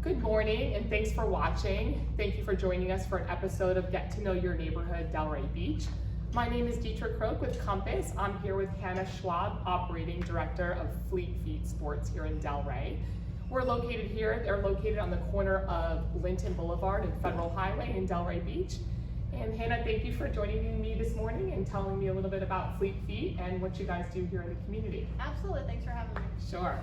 Good morning and thanks for watching. Thank you for joining us for an episode of Get to Know Your Neighborhood, Delray Beach. My name is Dietrich Krook with Compass. I'm here with Hannah Schwab, Operating Director of Fleet Feet Sports here in Delray. We're located here, they're located on the corner of Linton Boulevard and Federal Highway in Delray Beach. And Hannah, thank you for joining me this morning and telling me a little bit about Fleet Feet and what you guys do here in the community. Absolutely, thanks for having me. Sure.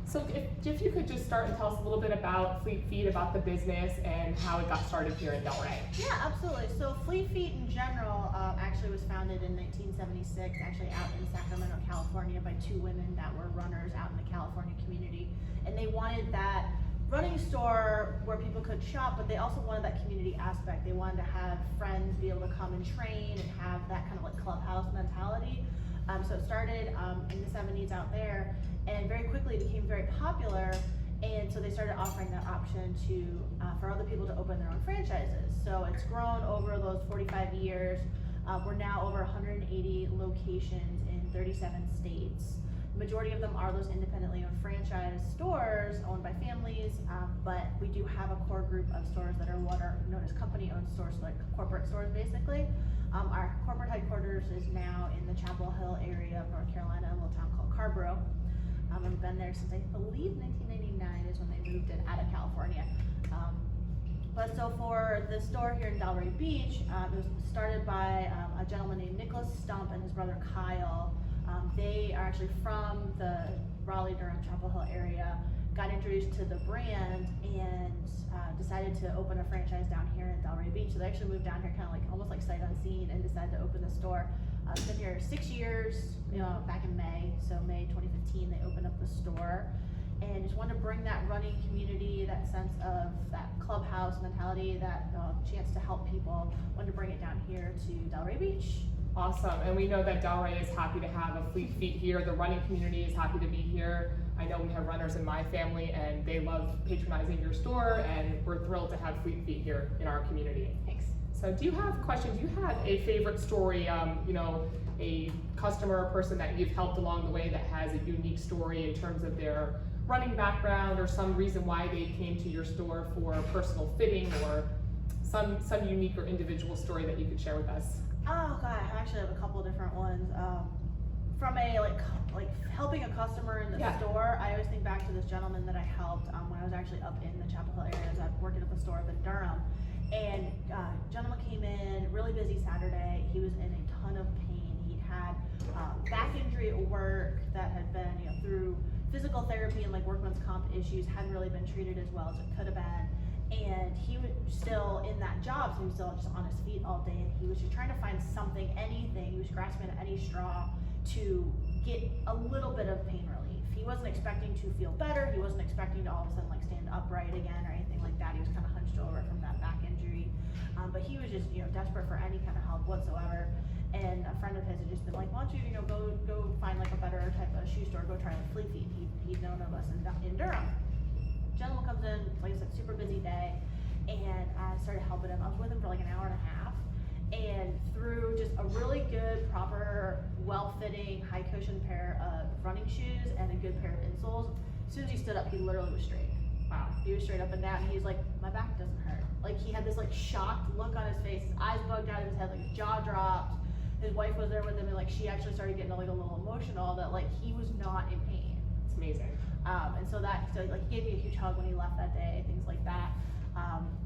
So if you could just start and tell us a little bit about Fleet Feet, about the business, and how it got started here in Delray. Yeah, absolutely. So Fleet Feet in general actually was founded in 1976, actually out in Sacramento, California, by two women that were runners out in the California community. And they wanted that running store where people could shop, but they also wanted that community aspect. They wanted to have friends be able to come and train and have that kind of like clubhouse mentality. So it started in the 70s out there, and very quickly became very popular. And so they started offering that option to for other people to open their own franchises. So it's grown over those 45 years. We're now over 180 locations in 37 states. The majority of them are those independently owned franchise stores owned by families, but we do have a core group of stores that are what are known as company-owned stores, like corporate stores basically. Our corporate headquarters is now in the Chapel Hill area of North Carolina, a little town called Carborough. I've been there since I believe 1999 is when they moved it out of California. But so for the store here in Delray Beach, it was started by a gentleman named Nicholas Stump and his brother Kyle. They are actually from the Raleigh-Durham Chapel Hill area, got introduced to the brand and decided to open a franchise down here in Delray Beach. So they actually moved down here kind of like almost like sight unseen and decided to open the store. It's been here 6 years, back in May. So May 2015, they opened up the store and just wanted to bring that running community, that sense of that clubhouse mentality, that chance to help people, wanted to bring it down here to Delray Beach. Awesome, and we know that Delray is happy to have a Fleet Feet here. The running community is happy to be here. I know we have runners in my family and they love patronizing your store, and we're thrilled to have Fleet Feet here in our community. Thanks. So do you have questions? Do you have a favorite story, a customer or person that you've helped along the way that has a unique story in terms of their running background or some reason why they came to your store for personal fitting, or some unique or individual story that you could share with us? Oh God, I actually have a couple of different ones. From a like helping a customer in the store, I always think back to this gentleman that I helped when I was actually up in the Chapel Hill area. I was working at the store up in Durham, and gentleman came in really busy Saturday. He was in a ton of pain. He'd had back injury at work that had been through physical therapy and like workman's comp issues, hadn't really been treated as well as it could have been. And he was still in that job, so he was still just on his feet all day, and he was just trying to find something, anything. He was grasping at any straw to get a little bit of pain relief. He wasn't expecting to feel better. He wasn't expecting to all of a sudden like stand upright again or anything like that. He was kind of hunched over from that back injury, but he was just desperate for any kind of help whatsoever. And a friend of his had just been like, "Why don't you go find like a better type of shoe store? Go try like Fleet Feet." He'd known of us in Durham. Gentleman comes in, like I said, super busy day, and I started helping him. I was with him for like an hour and a half, and through just a really good, proper, well-fitting, high-cushion pair of running shoes and a good pair of insoles, as soon as he stood up, he literally was straight. Wow. He was straight up and down, and he's like, "My back doesn't hurt." Like, he had this like shocked look on his face, his eyes bugged out of his head, like his jaw dropped. His wife was there with him, and like she actually started getting like a little emotional that like he was not in pain. It's amazing. And so like he gave me a huge hug when he left that day, things like that.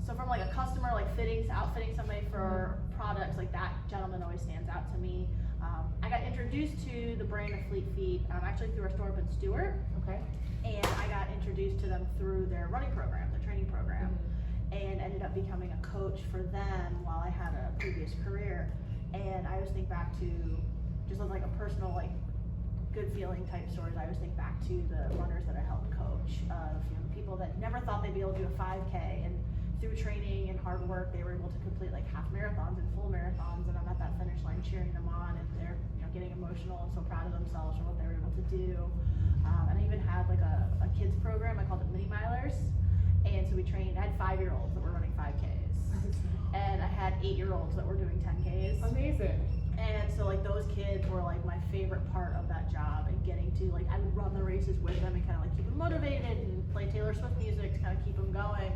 So from like a customer like outfitting somebody for products, like that gentleman always stands out to me. I got introduced to the brand of Fleet Feet actually through our store up in Stewart. Okay. And I got introduced to them through their running program, their training program, and ended up becoming a coach for them while I had a previous career. And I always think back to just like a personal like good feeling type stories. I always think back to the runners that I helped coach, of people that never thought they'd be able to do a 5K, and through training and hard work they were able to complete like half marathons and full marathons, and I'm at that finish line cheering them on, and they're getting emotional and so proud of themselves for what they were able to do. And I even had like a kids program. I called it Mini Milers, and so I had 5-year-olds that were running 5Ks, and I had 8-year-olds that were doing 10Ks. Amazing. And so like those kids were like my favorite part of that job, and getting to like, I would run the races with them and kind of like keep them motivated and play Taylor Swift music to kind of keep them going.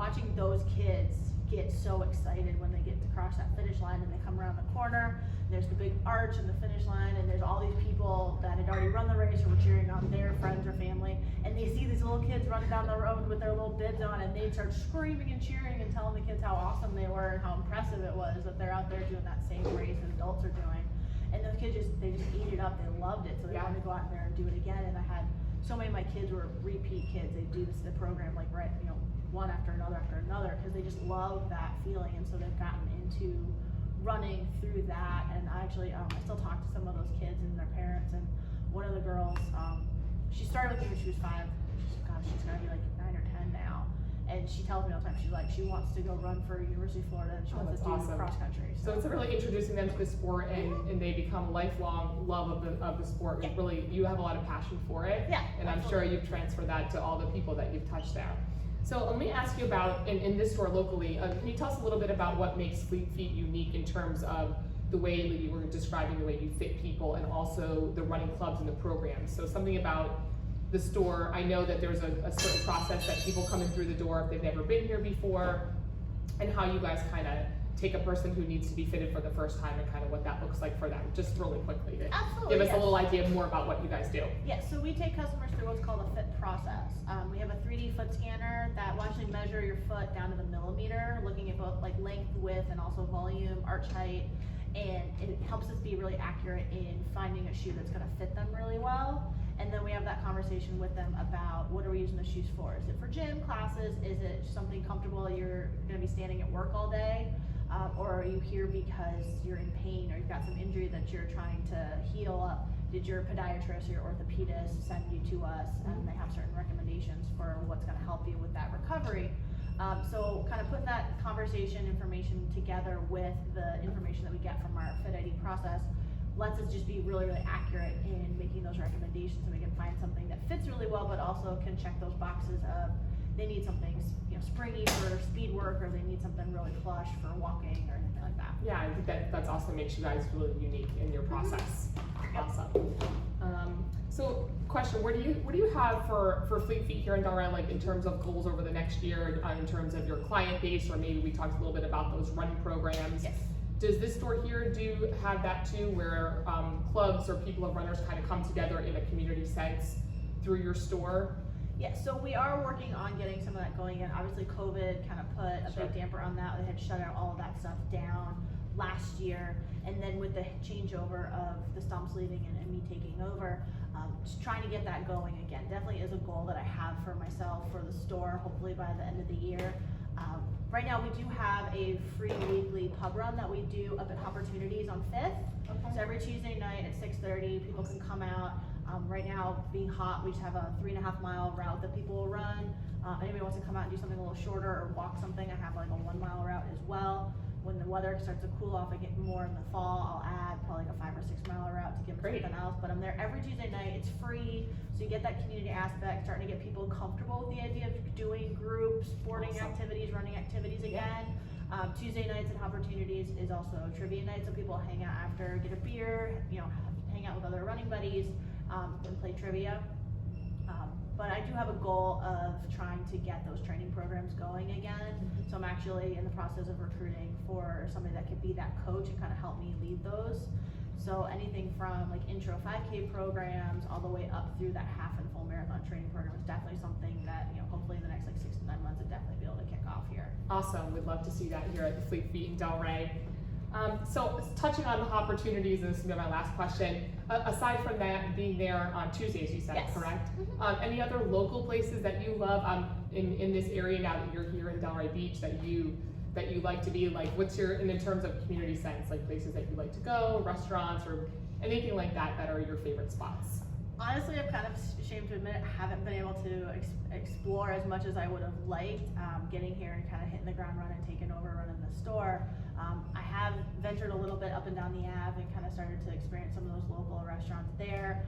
watching those kids get so excited when they get to cross that finish line and they come around the corner, there's the big arch and the finish line, and there's all these people that had already run the race or were cheering on their friends or family, and they see these little kids running down the road with their little bibs on, and they start screaming and cheering and telling the kids how awesome they were and how impressive it was that they're out there doing that same race that adults are doing. And those kids they just ate it up, they loved it, so they wanted to go out there and do it again. And I had so many of my kids were repeat kids. They do the program like one after another, because they just love that feeling, and so they've gotten into running through that. And I actually, I still talk to some of those kids and their parents, and one of the girls, she started with me when she was 5. She's gonna be like 9 or 10 now, and she tells me all the time, she wants to go run for University of Florida, and she wants to do cross country. So it's really introducing them to the sport, and they become lifelong love of the sport. Yeah. Really, you have a lot of passion for it, Yeah, and I'm sure you've transferred that to all the people that you've touched there. So let me ask you about, in this store locally, can you tell us a little bit about what makes Fleet Feet unique in terms of the way that you were describing the way you fit people, and also the running clubs and the programs? So something about the store, I know that there's a certain process that people coming through the door if they've never been here before, and how you guys kind of take a person who needs to be fitted for the first time and kind of what that looks like for them, just really quickly to give us a little idea more about what you guys do. Yes, so we take customers through what's called a fit process. We have a 3D foot scanner that will actually measure your foot down to the millimeter, looking at both like length, width, and also volume, arch height, and it helps us be really accurate in finding a shoe that's going to fit them really well. And then we have that conversation with them about what are we using the shoes for? Is it for gym classes? Is it something comfortable? You're going to be standing at work all day? Or are you here because you're in pain or you've got some injury that you're trying to heal up? Did your podiatrist or your orthopedist send you to us? And they have certain recommendations for what's going to help you with that recovery. So kind of putting that conversation information together with the information that we get from our Fit ID process lets us just be really, really accurate in making those recommendations, so we can find something that fits really well, but also can check those boxes of they need something springy for speed work, or they need something really plush for walking or anything like that. Yeah, I think that's also makes you guys really unique in your process. Awesome. So question, what do you have for Fleet Feet here in Delray, like in terms of goals over the next year, in terms of your client base, or maybe we talked a little bit about those running programs? Yes. Does this store here have that too, where clubs or people of runners kind of come together in a community sense through your store? Yes, so we are working on getting some of that going in. Obviously COVID kind of put a big damper on that. They had shut out all of that stuff down last year, and then with the changeover of the Stumps leaving and me taking over, just trying to get that going again. Definitely is a goal that I have for myself, for the store, hopefully by the end of the year. Right now we do have a free weekly pub run that we do up at Opportunities on 5th. Okay. So every Tuesday night at 6:30, people can come out. Right now, being hot, we just have a 3.5 mile route that people will run. Anybody wants to come out and do something a little shorter or walk something, I have like a 1 mile route as well. When the weather starts to cool off, I get more in the fall, I'll add probably like a 5 or 6 mile route to give them something else. But I'm there every Tuesday night, it's free, so you get that community aspect, starting to get people comfortable with the idea of doing group sporting activities, running activities again. Tuesday nights at Opportunities is also trivia night, so people hang out after, get a beer, hang out with other running buddies, and play trivia. But I do have a goal of trying to get those training programs going again. So I'm actually in the process of recruiting for somebody that could be that coach and kind of help me lead those. So anything from like intro 5K programs all the way up through that half and full marathon training program is definitely something that, hopefully in the next like 6 to 9 months, I'd definitely be able to kick off here. Awesome, we'd love to see that here at the Fleet Feet in Delray. So touching on the Opportunities, and this is gonna be my last question, aside from that being there on Tuesdays, you said, yes. Correct? Any other local places that you love in this area now that you're here in Delray Beach that you like to be, like what's your, in terms of community sense, like places that you like to go, restaurants or anything like that are your favorite spots? Honestly, I'm kind of ashamed to admit I haven't been able to explore as much as I would have liked. Getting here and kind of hitting the ground running, taking over, running the store. I have ventured a little bit up and down the Ave and kind of started to experience some of those local restaurants there.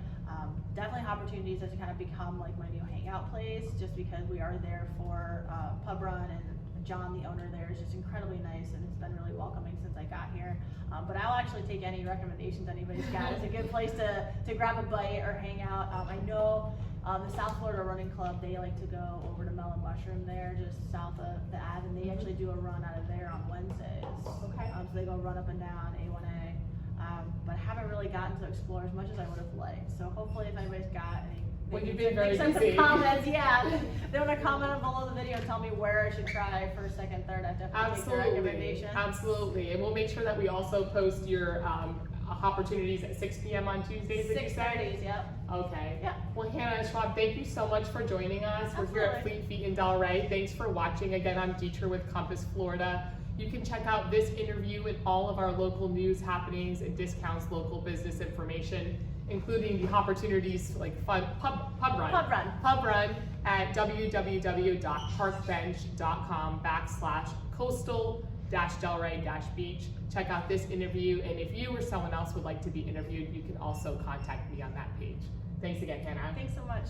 Definitely Opportunities has kind of become like my new hangout place, just because we are there for pub run, and John, the owner there, is just incredibly nice and it's been really welcoming since I got here. But I'll actually take any recommendations anybody's got. It's a good place to grab a bite or hang out. I know the South Florida Running Club, they like to go over to Melonbush mushroom there, just south of the Ave, and they actually do a run out of there on Wednesdays. Okay. So they go run up and down A1A, but haven't really gotten to explore as much as I would have liked. So hopefully, if anybody's got any, Well, they you've can been very send busy. some comments. Yeah, they want to comment below the video and tell me where I should try first, second, third. I definitely take their recommendations. Absolutely, and we'll make sure that we also post your opportunities at 6 p.m. on Tuesdays. Did you say? 6:30s. Yep. Okay. Yeah. Well, Hannah and Schwab, thank you so much for joining us. We're here at Absolutely. Fleet Feet in Delray. Thanks for watching. Again, I'm Dietra with Compass Florida. You can check out this interview and all of our local news happenings and discounts, local business information, including the opportunities like fun pub run at www.parkbench.com/coastal-delray-beach. Check out this interview, and if you or someone else would like to be interviewed, you can also contact me on that page. Thanks again, Hannah. Thanks so much.